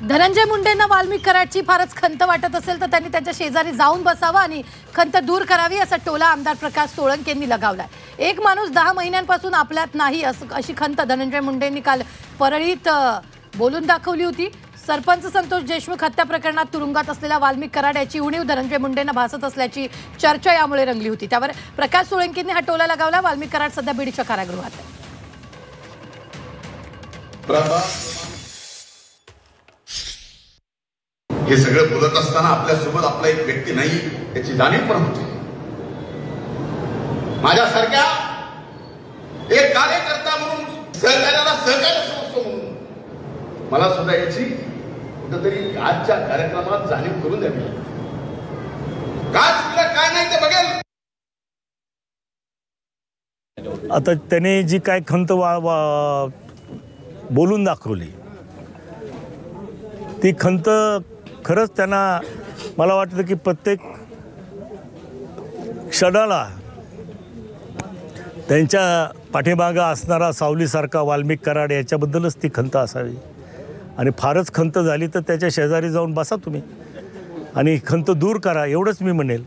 धनंजय मुंडेंना वाल्मिक कराडची फारच खंत वाटत असेल तर त्यांनी त्यांच्या शेजारी जाऊन बसावं आणि खंत दूर करावी असा टोला आमदार प्रकाश सोळंके यांनी लगावलाय। एक माणूस 10 महिन्यांपासून आपल्यात नाही अशी खंत धनंजय मुंडेंनी काल परळीत बोलून दाखवली होती। सरपंच संतोष देशमुख हत्या प्रकरणात तुरुंगात असलेला वाल्मिक कराड याची उणीव धनंजय मुंडेंना भासत असल्याची चर्चा यामुळे रंगली होती। त्यावर प्रकाश सोळंकेंनी हा टोला लगावला। वाल्मिक कराड सध्या बीडच्या कारागृहात आहे। हे सगळं बोलत असताना आपल्यासोबत आपला एक व्यक्ती नाही याची जाणीव पण होते। माझ्यासारख्या एक कार्यकर्ता म्हणून सहकार्याला सहकार्य समजतो म्हणून मला सुद्धा याची कुठेतरी आजच्या कार्यक्रमात जाणीव करून द्यावी लागते। काय चुकलं काय नाही ते बघेल। आता त्याने जी काय खंत बोलून दाखवली ती खंत खरंच त्यांना मला वाटतं की प्रत्येक क्षणाला त्यांच्या पाठीमागं असणारा सावलीसारखा वाल्मिक कराड याच्याबद्दलच ती खंत असावी आणि फारच खंत झाली तर त्याच्या शेजारी जाऊन बसा तुम्ही आणि खंत दूर करा एवढंच मी म्हणेल।